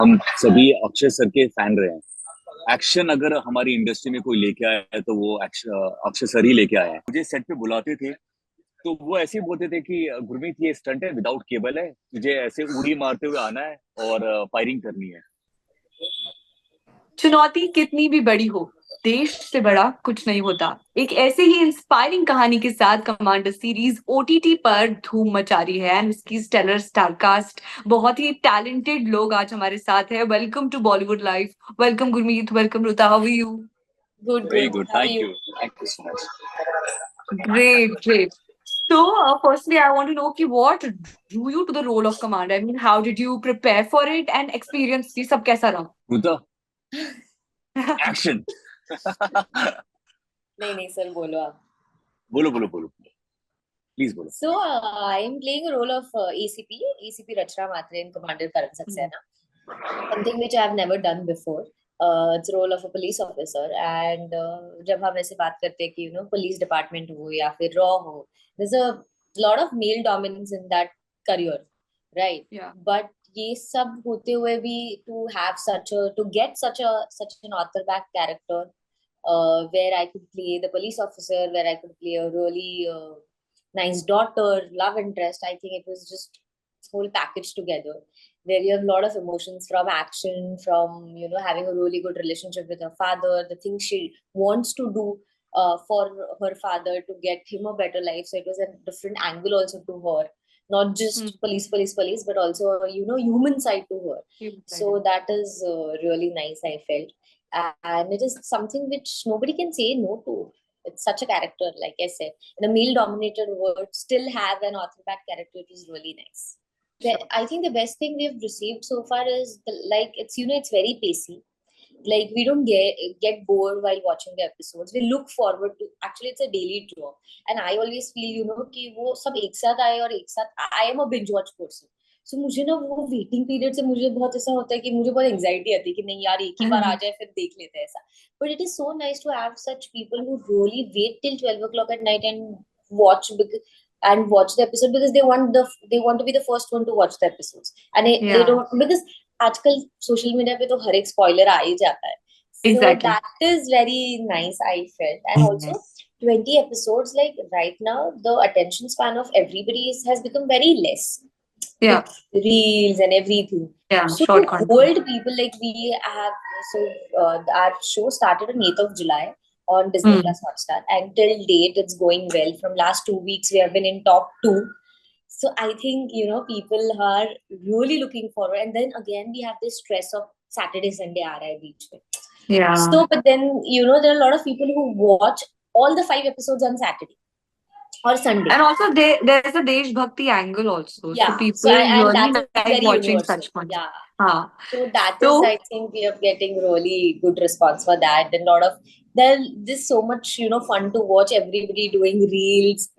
हम सभी अक्षय सर के फैन रहे हैं। एक्शन अगर हमारी इंडस्ट्री में कोई लेके आया है तो वो अक्षय सर ही लेके आया है। मुझे सेट पे बुलाते थे तो वो ऐसे ही बोलते थे कि गुरमीत ये स्टंट है, विदाउट केबल है, तुझे ऐसे उड़ी मारते हुए आना है और फायरिंग करनी है। चुनौती कितनी भी बड़ी हो, देश से बड़ा कुछ नहीं होता। एक ऐसे ही इंस्पायरिंग कहानी के साथ कमांडर सीरीज ओटीटी पर धूम मचा रही है एंड उसकी स्टेलर स्टारकास्ट, बहुत ही टैलेंटेड लोग आज हमारे साथ है। Welcome to Bollywood live. Welcome Gurmeet, welcome Ruta, how are you? Good, very good. Good, How are thank you? You, thank you so much. Great, great. So, firstly, I want to know कि what drew you to the role of commander? I mean, how did you prepare for it and experience ये सब कैसा रहा? Action. नहीं sir बोलो आप. बोलो बोलो बोलो, प्लीज बोलो। So I am playing a role of ACP Rachna Matre in Commander Karan Saxena. Something which I have never done before. It's a role of a police officer and जब हम ऐसे बात करते हैं कि police department हो या फिर raw हो, there's a lot of male dominance in that career, right? Yeah. But ये सब होते हुए भी to get such an author back character where I could play the police officer, where I could play a really nice daughter, love interest. I think it was just whole package together where you have a lot of emotions from action, from having a really good relationship with her father, the things she wants to do for her father to get him a better life. So it was a different angle also to her, not Hmm. just police, but also human side to her. Human side. So that is really nice, I felt, and it is something which nobody can say no to. It's such a character, like I said, in a male dominated world, still have an author back character. It is really nice. Sure. I think the best thing we've received so far is like it's it's very pacey. Like we don't get bored while watching the episodes. We look forward to, actually it's a daily draw, and I always feel कि वो सब एक साथ आए और एक साथ I am a binge watch person. So मुझे ना वो वेटिंग पीरियड से मुझे बहुत ऐसा होता है कि मुझे बहुत एंजाइटी आती है कि नहीं यार एक ही बार आ जाए फिर देख लेते हैं ऐसा. But it is so nice to have such people who really wait till 12 o'clock at night and watch watch the episode because they want to be the first one to watch the episodes, and they Yeah, don't, because आजकल social media पे तो हर एक spoiler आ ही जाता है. So exactly. that is very nice, I felt. And also 20 episodes, like right now the attention span of everybody has become very less Yeah, with reels and everything. yeah, So to short content. hold people, like we have, so our show started on 8th of July on Disney Hmm. Plus Hotstar, and till date it's going well. From last 2 weeks we have been in top two. So I think people are really looking forward, and then again we have this stress of Saturday Sunday aa raha hai beech mein. Yeah. So but then there are a lot of people who watch all the 5 episodes on Saturday or Sunday. And also there's a Desh Bhakti angle also. So Yeah, people so and really that is like very watching universal. such content. Yeah. हाँ. So that is, So I think, we are getting really good response for that. And a lot of there's so much, fun to watch. Everybody doing reels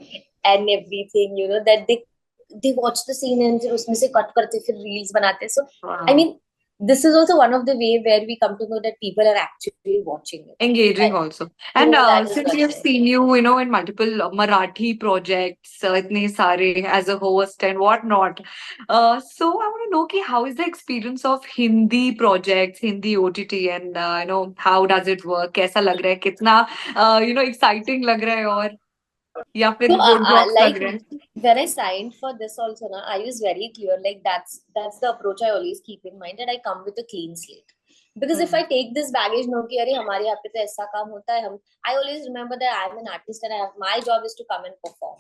and everything, that they watch the scene and फिर उसमें से cut करते फिर reels बनाते. So I wow. mean, this is also one of the way where we come to know that people are actually watching it. Engaging And also. And so that is since we one have thing. seen you, in multiple Marathi projects, itne sare as a host and whatnot. So I want to know कि how is the experience of Hindi projects, Hindi OTT, and how does it work? कैसा लग रहा है? कितना exciting लग रहा है और या So, फिर roadblocks लग like रहे हैं? when I signed for this also, na, I was very clear. Like that's the approach I always keep in mind, that I come with a clean slate. Because if Hmm. I take this baggage, no, कि अरे हमारे यहाँ पे तो ऐसा काम होता है, I always remember that I'm an artist and my job is to come and perform,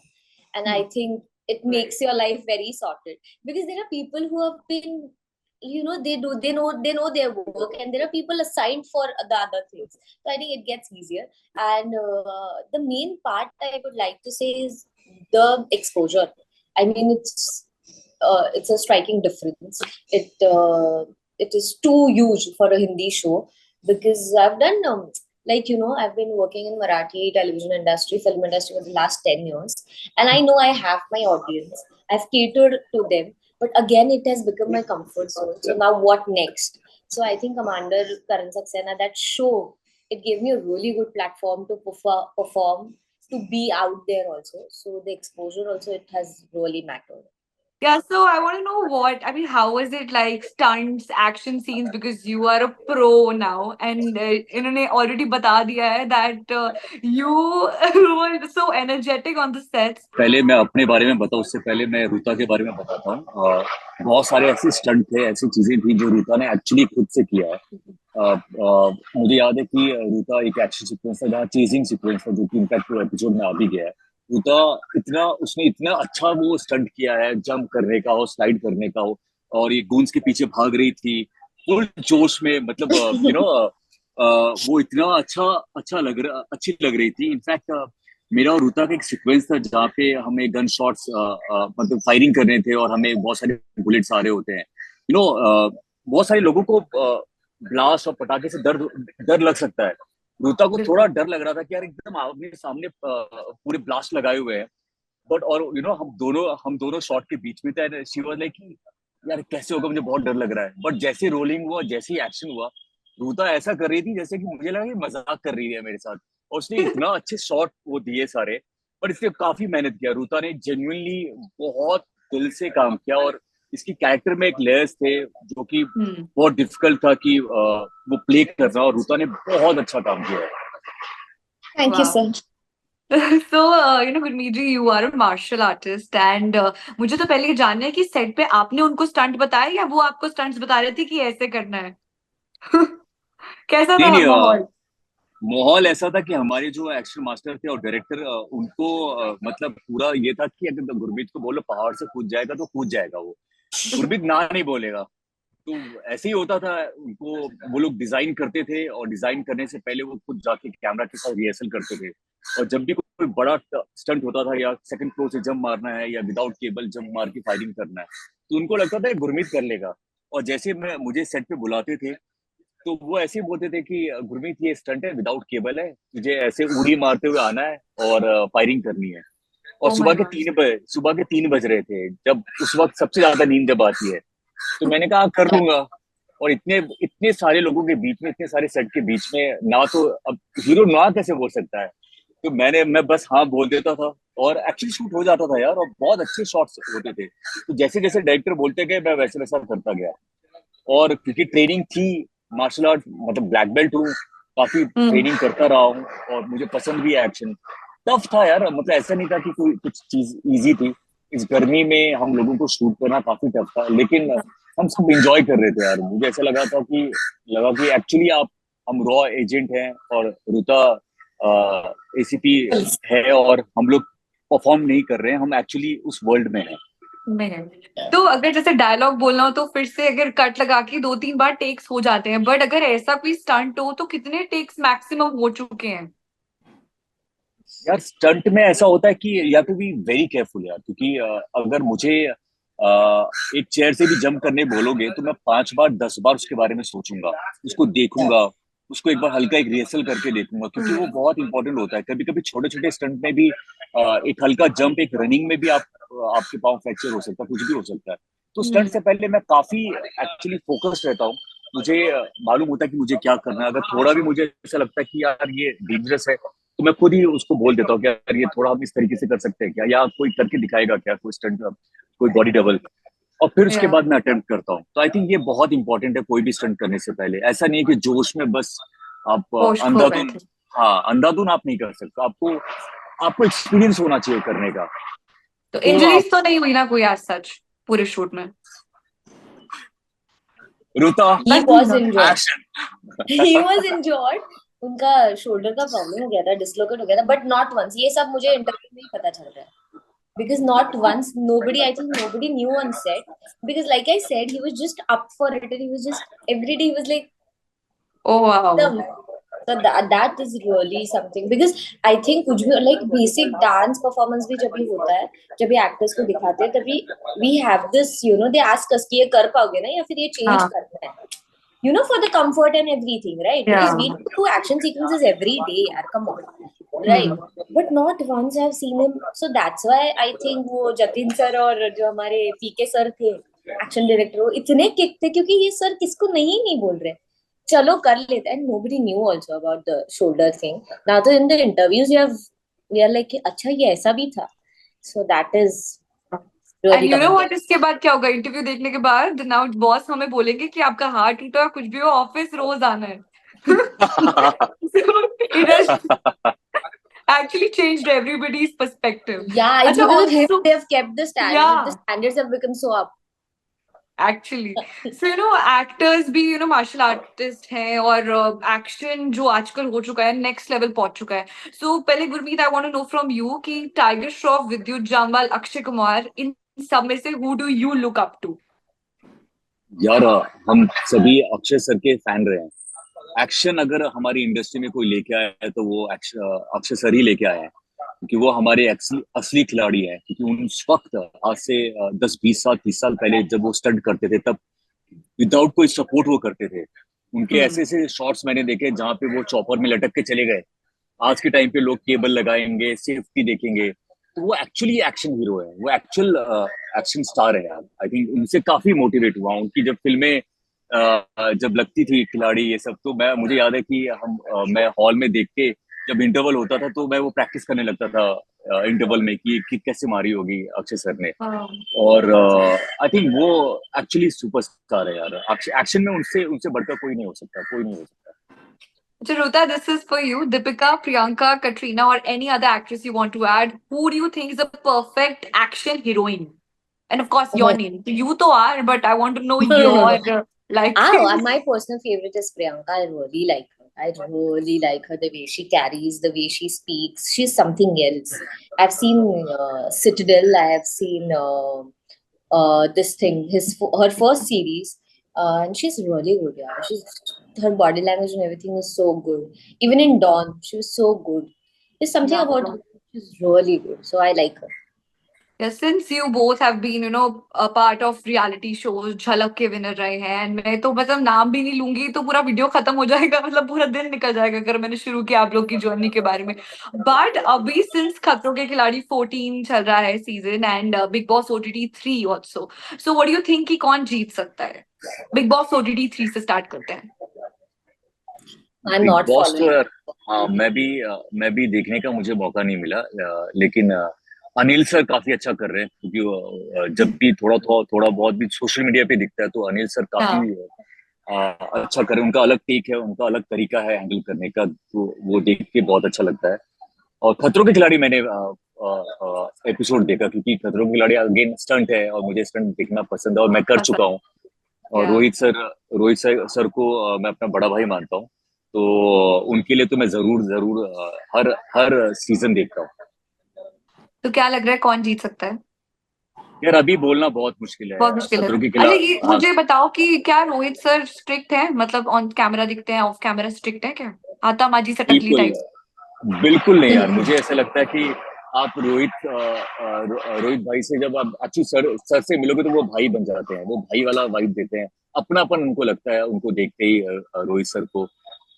and I Hmm. think it Right. makes your life very sorted. Because there are people who have been, they know their work, and there are people assigned for the other things. So I think it gets easier. And the main part I would like to say is the exposure. I mean, it's a striking difference. It is too huge for a Hindi show, because I've done I've been working in Marathi television industry, film industry for the last 10 years, and I know I have my audience. I've catered to them, but again, it has become my comfort zone. So now, what next? So I think Commander Karan Saxena, that show, it gave me a really good platform to perform, to be out there also. So the exposure also, it has really mattered. Yeah, so I want to know how is it like stunts, action scenes because you are a pro now and इन्होंने already बता दिया है that you were so energetic on the sets. पहले मैं अपने बारे में बताऊं, उससे पहले मैं रूता के बारे में बताता हूँ। बहुत सारे ऐसे स्टंट थे, ऐसी चीजें थी जो रूता ने एक्चुअली खुद से किया है। मुझे याद है कि रूता एक एक्शन सीक्वेंस था जहाँ चेजिंग सीक्वेंस था, जो कि इनफैक्ट एपिसोड में आ भी गया है। रूता उसने इतना अच्छा वो स्टंट किया है, जंप करने का हो, स्लाइड करने का हो, और ये गूंज के पीछे भाग रही थी फुल जोश में, मतलब वो इतना अच्छी लग रही थी। इनफैक्ट मेरा और रूता का एक सीक्वेंस था जहाँ पे हमें गन शॉट्स मतलब फायरिंग करने थे, और हमें बहुत सारे बुलेट्स आ रहे होते हैं। बहुत सारे लोगों को ब्लास्ट और पटाखे से डर लग सकता है। रूता को थोड़ा बिल्कुल। डर लग रहा था कि यार एकदम आमने सामने पूरे ब्लास्ट लगाए हुए हैं। बट और हम दोनों शॉट के बीच में थे। शी वाज लाइक कि यार कैसे होगा, मुझे बहुत डर लग रहा है। बट जैसे रोलिंग हुआ, जैसे ही एक्शन हुआ, रूता ऐसा कर रही थी जैसे कि मुझे लगा कि मजाक कर रही है मेरे साथ। और उसने इतना अच्छे शॉट वो दिए सारे। पर इसलिए काफी मेहनत किया रूता ने, जेन्युइनली बहुत दिल से काम किया। और इसकी कैरेक्टर में एक लेयर्स थे जो कि Hmm. बहुत डिफिकल्ट था कि वो प्ले करना, और रूता ने बहुत अच्छा काम किया है। Thank you, Wow. sir. So, Gurmeet ji, you are a martial artist and मुझे तो पहले ये जानना है कि सेट पे आपने उनको स्टंट बताया या वो आपको स्टंट्स बता रहे थे कि ऐसे करना है? कैसा नहीं था नहीं, माहौल? माहौल ऐसा था कि हमारे जो एक्शन मास्टर थे और डायरेक्टर, उनको मतलब पूरा ये था कि अगर गुरमीत को बोलो पहाड़ से कूद जाएगा तो कूद जाएगा वो। गुरमीत ना नहीं बोलेगा। तो ऐसे ही होता था उनको। वो लोग डिजाइन करते थे, और डिजाइन करने से पहले वो खुद जाके कैमरा के साथ रिहर्सल करते थे। और जब भी कोई बड़ा स्टंट होता था, या सेकंड फ्लोर से जंप मारना है, या विदाउट केबल जंप मार के फायरिंग करना है, तो उनको लगता था गुरमीत कर लेगा। और जैसे मैं मुझे सेट पे बुलाते थे, तो वो ऐसे ही बोलते थे कि गुरमीत ये स्टंट है, विदाउट केबल है, तुझे ऐसे उड़ी मारते हुए आना है और फायरिंग करनी है। और Oh my God. सुबह के 3 बज रहे थे, जब उस वक्त सबसे ज्यादा नींद जब आती है। तो मैंने कहा कर लूंगा। और इतने इतने सारे लोगों के बीच में, इतने सारे सेट के बीच में, ना तो अब हीरो ना कैसे बोल सकता है। तो मैं बस हाँ बोल देता था, और एक्चुअली शूट हो जाता था यार, और बहुत अच्छे शॉट्स होते थे। तो जैसे जैसे डायरेक्टर बोलते गए, मैं वैसे वैसा करता गया। और क्योंकि ट्रेनिंग थी, मार्शल आर्ट मतलब ब्लैक बेल्ट हूँ, काफी हम्म। ट्रेनिंग करता रहा हूँ, और मुझे पसंद भी है एक्शन। टफ था यार, मतलब ऐसा नहीं था कि कोई कुछ चीज इजी थी। इस गर्मी में हम लोगों को शूट करना काफी टफ था, लेकिन हम सब इंजॉय कर रहे थे यार। मुझे ऐसा लगा कि एक्चुअली हम रॉ एजेंट हैं, और रुता एसीपी है, और हम लोग परफॉर्म नहीं कर रहे हैं, हम एक्चुअली उस वर्ल्ड में हैं। नहीं, तो अगर जैसे डायलॉग बोलना हो तो फिर से अगर कट लगा के 2-3 बार टेक्स हो जाते हैं, बट अगर ऐसा कोई स्टंट हो तो कितने टेक्स मैक्सिमम हो चुके हैं? यार स्टंट में ऐसा होता है कि you have to be very careful यार, क्योंकि अगर मुझे एक चेयर से भी जंप करने बोलोगे, तो मैं 5 बार 10 बार उसके बारे में सोचूंगा, उसको देखूंगा, उसको एक बार हल्का एक रिहर्सल करके देखूंगा, क्योंकि वो बहुत इंपॉर्टेंट होता है। कभी कभी छोटे छोटे स्टंट में भी एक हल्का जंप, एक रनिंग में भी आपके पाँव फ्रैक्चर हो सकता है, कुछ भी हो सकता है। तो स्टंट हम्म। से पहले मैं काफी एक्चुअली फोकस्ड रहता हूँ। मुझे मालूम होता है कि मुझे क्या करना है। अगर थोड़ा भी मुझे ऐसा लगता है कि यार ये डेंजरस है, तो मैं खुद ही उसको बोल देता हूँ कि यार ये थोड़ा हम इस तरीके से कर सकते हैं क्या, या कोई करके दिखाएगा क्या, कोई स्टंट, कोई बॉडी डबल। और फिर उसके या बाद मैं अटेम्प्ट करता हूँ। तो आई थिंक ये बहुत इंपॉर्टेंट है, कोई भी स्टंट करने से पहले। ऐसा नहीं है कि जोश में बस आप होश खो अंधाधुन। बैठे। हाँ, अंधाधुन आप नहीं कर सकते। आपको एक्सपीरियंस होना चाहिए करने का। तो तो आप इंजरीज तो नहीं हुई ना कोई आज सच पूरे शूट में? रुता He बस was injured. Action. He was injured. उनका शोल्डर का प्रॉब्लम हो गया था, डिसलोकेट हो गया था, बट नॉट वंस। ये सब मुझे इंटरव्यू में ही पता चल रहा है, because not once, nobody, I think nobody knew on set, because like I said, he was just up for it, and he was just every day he was like oh wow. the, so that is really something, because I think कुछ भी like basic dance performance भी जब भी होता है, जब भी actors को दिखाते हैं, तभी we have this, they ask us कि ये कर पाओगे ना, या फिर ये change हाँ। करना है, for the comfort and everything, right? या Because we do action sequences every day, yaar, come on, right? Hmm. But not once I've seen him. So that's why I think वो जतिन सर और जो हमारे पीके sir थे, action director, वो इतने kick थे, क्योंकि ये सर किसको नहीं बोल रहे, चलो कर लेते। And nobody knew also about the shoulder thing. Now तो in the interviews we are like कि अच्छा ये ऐसा भी था. So that is and Really you know commendable. What, इसके बाद क्या होगा? इंटरव्यू देखने के बाद नाउ बॉस हमें बोलेंगे कि आपका हार्ट टूटा, कुछ भी हो, ऑफिस रोज आना है. So it has actually changed everybody's perspective. Yeah, it's अच्छा, because of him also, they have kept the standard. The yeah, standards have become so up. actually. So actors भी martial artist हैं, और action जो आजकल हो चुका है, next level पहुंच चुका है. So पहले Gurmeet, I want to know from you कि टाइगर श्रॉफ, विद्युत जामवाल, अक्षय कुमार, इन सब में से who do you look up to? यार हम सभी अक्षय सर के फैन रहे हैं. एक्शन अगर हमारी इंडस्ट्री में कोई लेके आया है तो वो अक्षय सर ही लेके आया है, क्योंकि वो हमारे असली खिलाड़ी हैं. क्योंकि उस वक्त आज से 10-20 साल 30 साल पहले जब वो स्टंट करते थे, तब विदाउट कोई सपोर्ट वो करते थे. उनके ऐसे ऐसे शॉट्स मैंने देखे जहां पे वो चॉपर में लटक के चले गए. आज के टाइम पे लोग केबल लगाएंगे, सेफ्टी देखेंगे. तो वो एक्चुअली एक्शन हीरो है, वो एक्चुअल एक्शन स्टार है यार. आई थिंक उनसे काफी मोटिवेट हुआ. उनकी जब फिल्में जब लगती थी खिलाड़ी ये सब, तो मुझे याद है कि मैं हॉल में देख के, जब इंटरवल होता था तो मैं वो प्रैक्टिस करने लगता था इंटरवल में कि कैसे मारी होगी अक्षय सर ने. हाँ. और आई थिंक वो एक्चुअली सुपरस्टार है यार. एक्शन में उनसे उनसे बढ़कर कोई नहीं हो सकता, कोई नहीं हो सकता. Charuta, this is for you. Deepika, Priyanka, Katrina, or any other actress you want to add. Who do you think is the perfect action heroine? And of course, Oh your my. name. You to are, but I want to know No, no, no, your no. likings. My personal favorite is Priyanka. I really like her. I really like her, the way she carries, the way she speaks. She's something else. I've seen Citadel. I have seen this thing, her first series, and she's really good. Yeah, her body language and everything is so good. Even in Dawn, she was so good. There's something Yeah. about her. She's really good. So I like her. Yeah, since you both have been, a part of reality shows, झलक के winner रहे हैं, and मैं तो मतलब नाम भी नहीं लूंगी तो पूरा वीडियो खत्म हो जाएगा, मतलब पूरा दिन निकल जाएगा अगर मैंने शुरू किया आप लोग की जर्नी के बारे में. बट अभी सिंस खतरों के खिलाड़ी 14 चल रहा है season, and big boss OTT 3 also, so what do you think कि कौन जीत सकता है? बिग बॉस OTT 3 से स्टार्ट करते हैं. I'm बिग not बॉस तो following. यार, हाँ, मैं भी देखने का मुझे मौका नहीं मिला. लेकिन अनिल सर काफी अच्छा कर रहे हैं. क्योंकि जब भी थोड़ा बहुत भी सोशल मीडिया पे दिखता है तो अनिल सर काफी अच्छा कर रहे हैं. उनका अलग टेक है, उनका अलग तरीका है हैंडल करने का, तो वो देख के बहुत अच्छा लगता है. और खतरों के खिलाड़ी मैंने एपिसोड देखा, क्योंकि खतरों के खिलाड़ी अगेन स्टंट है और मुझे स्टंट देखना पसंद है और मैं कर चुका हूँ. और Yeah. रोहित सर को मैं अपना बड़ा भाई मानता हूँ. तो उनके लिए तो मैं जरूर जरूर हर सीजन देखता हूँ. तो क्या लग रहा है कौन जीत सकता है? यार अभी बोलना बहुत मुश्किल है. बहुत मुश्किल है. खतरों के अच्छा, खिलाफ, ये हाँ. मुझे बताओ कि क्या रोहित सर स्ट्रिक्ट है? मतलब ऑन कैमरा दिखते हैं, ऑफ कैमरा स्ट्रिक्ट है क्या? आता माजी सटकली बिल्कुल टाइप. बिल्कुल नहीं यार. मुझे ऐसा लगता है कि आप रोहित भाई से जब आप अच्छी सर से मिलोगे तो वो भाई बन जाते हैं. वो भाई वाला वाइब देते हैं, अपनापन उनको लगता है उनको देखते ही रोहित सर को.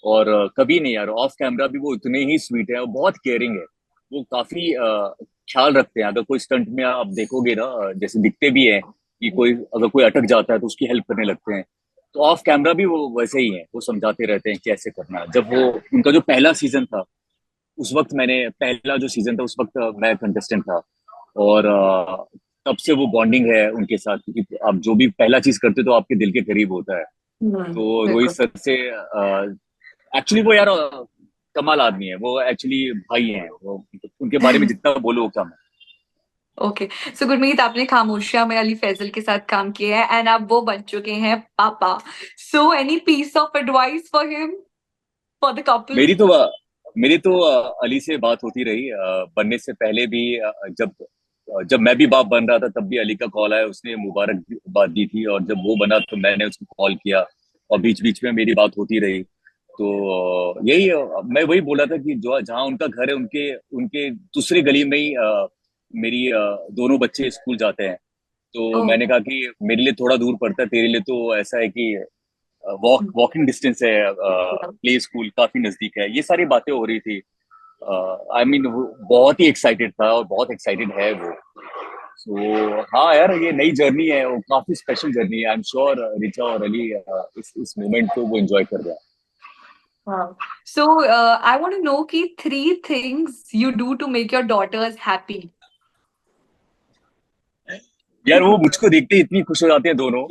और कभी नहीं यार, ऑफ कैमरा भी वो उतने ही स्वीट है और बहुत केयरिंग है. वो काफी ख्याल रखते हैं. अगर कोई स्टंट में आप देखोगे ना, जैसे दिखते भी है कि अगर कोई अटक जाता है तो उसकी हेल्प करने लगते हैं. तो ऑफ कैमरा भी वो वैसे ही है, वो समझाते रहते हैं कैसे करना है. जब वो उनका जो पहला सीजन था, उस वक्त पहला जो सीजन था उस वक्त मैं कंटेस्टेंट था. और तब से वो बॉन्डिंग है उनके साथ, क्योंकि आप जो भी पहला चीज करते हो तो आपके दिल के करीब होता है. तो रोहित बिल्कुल. सर से एक्चुअली वो यार कमाल आदमी है. वो एक्चुअली भाई हैं. वो उनके बारे में जितना बोलो वो कम है. ओके, सो गुरमीत, आपने खामोशिया में अली फैजल के साथ काम किया है, एंड आप वो बन चुके हैं पापा. So any piece of advice for him, for the couple? मेरी तो अली से बात होती रही बनने से पहले भी. जब मैं भी बाप बन रहा था तब भी अली का कॉल आया, उसने मुबारकबाद दी थी. और जब वो बना तो मैंने उसको कॉल किया और बीच बीच में मेरी बात होती रही. तो यही मैं वही बोला था कि जो जहाँ उनका घर है, उनके उनके दूसरे गली में ही मेरी दोनों बच्चे स्कूल जाते हैं. तो मैंने कहा कि मेरे लिए थोड़ा दूर पड़ता है, तेरे लिए तो ऐसा है कि वॉकिंग डिस्टेंस है, प्ले स्कूल काफी नजदीक है. ये सारी बातें हो रही थी. आई मीन बहुत ही एक्साइटेड था और बहुत एक्साइटेड है वो. सो हाँ यार, ये नई जर्नी है, वो काफी स्पेशल जर्नी है. आई एम श्योर रिचा और अली इस मोमेंट को वो एंजॉय कर रहे हैं. Wow. So, I want to know कि 3 things you do to make your daughters happy. यार वो मुझको देखते ही इतनी खुश हो जाते हैं दोनों।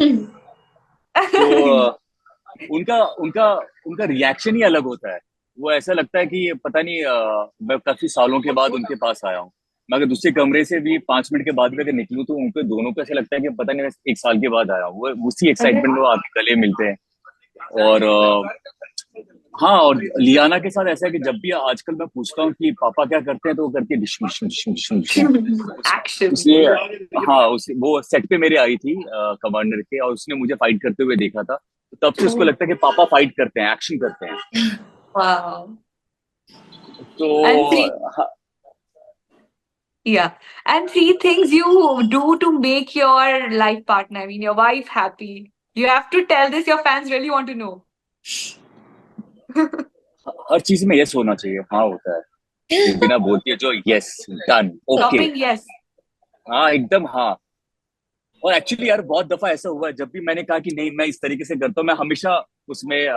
तो उनका उनका उनका रिएक्शन ही अलग होता है। वो ऐसा लगता है कि पता नहीं मैं काफी सालों के बाद उनके पास आया हूँ। मैं अगर दूसरे कमरे से भी 5 मिनट के बाद भी अगर निकलूं तो उनको दोनों को ऐसा लगता है कि पता नहीं मैं 1 साल के बाद आया हूँ। वो उसी अरे एक्साइटमेंट में वो आके गले मिलते हैं। और हाँ, और लियाना के साथ ऐसा है कि जब भी आजकल मैं पूछता हूँ कि पापा क्या करते हैं तो वो करती है डिशुम डिशुम डिशुम डिशुम डिशुम। एक्शन। उसने हाँ वो सेट पे मेरे आई थी कमांडर के, और उसने मुझे फाइट करते हुए देखा था। तो तब से उसको लगता है कि पापा फाइट करते हैं, एक्शन करते हैं। Wow. तो And three, हाँ, yeah. And three things you do to make your life partner, I mean your wife happy. You have to tell this, your fans really want to know. हर चीज में yes होना चाहिए। हाँ होता है, बिना बोलती है जो yes, done, okay. Shopping, yes. हाँ एकदम हाँ। और एक्चुअली यार बहुत दफा ऐसा हुआ है, जब भी मैंने कहा कि नहीं मैं इस तरीके से करता हूँ, मैं हमेशा उसमें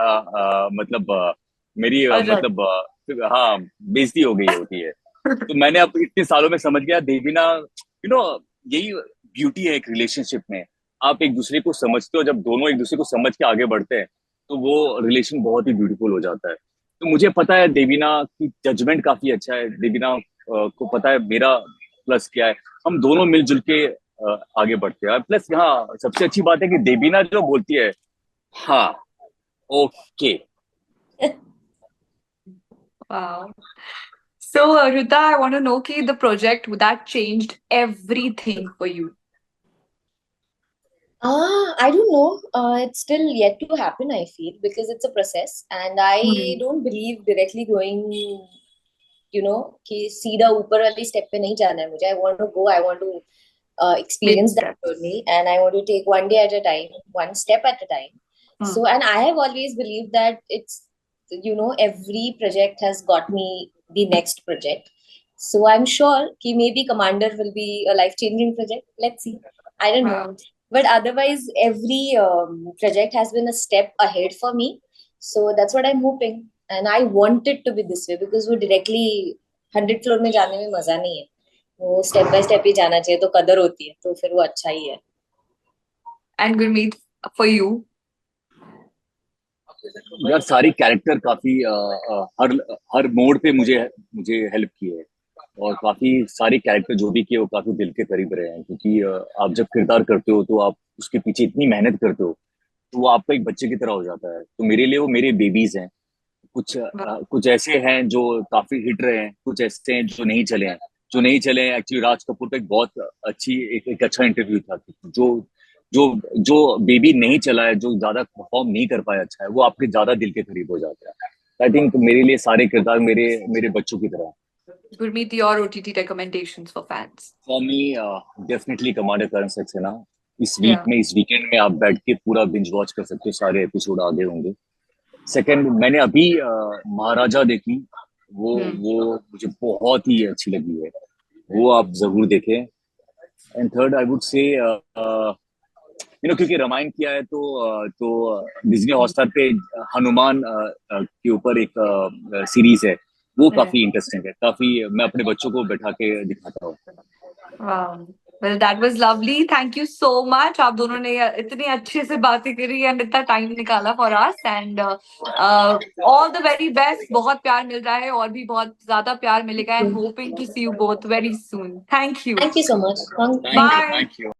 मतलब मेरी Alright. मतलब हाँ बेइज्जती हो गई होती है। तो मैंने अब इतने सालों में समझ गया देवीना, यही ब्यूटी है एक रिलेशनशिप में। आप एक दूसरे को समझते हो, जब दोनों एक दूसरे को समझ के आगे बढ़ते हैं तो वो रिलेशन बहुत ही ब्यूटीफुल हो जाता है। तो मुझे पता है देवीना की जजमेंट काफी अच्छा है। देवीना को पता है मेरा प्लस क्या है। हम दोनों मिलजुल के आगे बढ़ते हैं। प्लस हाँ सबसे अच्छी बात है कि देवीना जो बोलती है हाँ okay. Wow. So, Rita, I want to know ki the project that changed everything for you. I don't know. It's still yet to happen, I feel, because it's a process, and I Hmm. don't believe directly going, कि सीधा ऊपर वाली step पे नहीं जाना है मुझे. I want to go. I want to Baby experience that steps. journey, and I want to take one day at a time, one step at a time. Hmm. So, and I have always believed that every project has got me the next project. So I'm sure कि maybe Commander will be a life-changing project. Let's see. I don't know. Wow. But otherwise, every project has been a step ahead for me. So that's what I'm hoping. And I want it to be this way because वो directly 100 floor में जाने में मजा नहीं है. वो step by step ही जाना चाहिए तो कदर होती है, तो फिर वो अच्छा ही है. And Gurmeet, for you. यार सारी कैरेक्टर काफी हर हर मोड़ पे मुझे मुझे हेल्प की है। और काफी सारे कैरेक्टर जो भी किए वो काफी दिल के करीब रहे हैं, क्योंकि आप जब किरदार करते हो तो आप उसके पीछे इतनी मेहनत करते हो तो वो आपका एक बच्चे की तरह हो जाता है। तो मेरे लिए वो मेरे बेबीज हैं। Wow. कुछ ऐसे हैं जो काफी हिट रहे हैं, कुछ ऐसे हैं जो नहीं चले हैं। जो नहीं चले हैं एक्चुअली राज कपूर का एक बहुत एक अच्छा इंटरव्यू था। जो जो जो बेबी नहीं चला है, जो ज्यादा परफॉर्म नहीं कर पाया अच्छा है, वो आपके ज्यादा दिल के करीब हो जाता है। आई थिंक मेरे लिए सारे किरदार मेरे मेरे बच्चों की तरह। Gurmeet, your OTT recommendations for fans. For me definitely commander Karan Saxena. इस वीक Yeah. में इस वीकेंड में आप बैठ के पूरा बिंज वॉच कर सकते हो, सारे एपिसोड आगे होंगे। सेकंड मैंने अभी महाराजा देखी। वो Hmm. वो मुझे बहुत ही अच्छी लगी है, वो आप जरूर देखें। And third I would say क्योंकि रामायण किया है तो डिज्नी हॉटस्टार पे हनुमान के ऊपर एक सीरीज है। वो Yeah. काफी इंटरेस्टिंग है, काफी मैं अपने बच्चों को बैठा के दिखाता हूँ। Wow. Well, that was lovely. Thank you so much. आप दोनों ने इतनी अच्छे से बातें करी and इतना टाइम निकाला for us and all the very best. बहुत प्यार मिल रहा है और भी बहुत ज्यादा प्यार मिलेगा and hoping to see you both very soon. Thank you. Thank you so much. Thank thank you Bye. Thank you.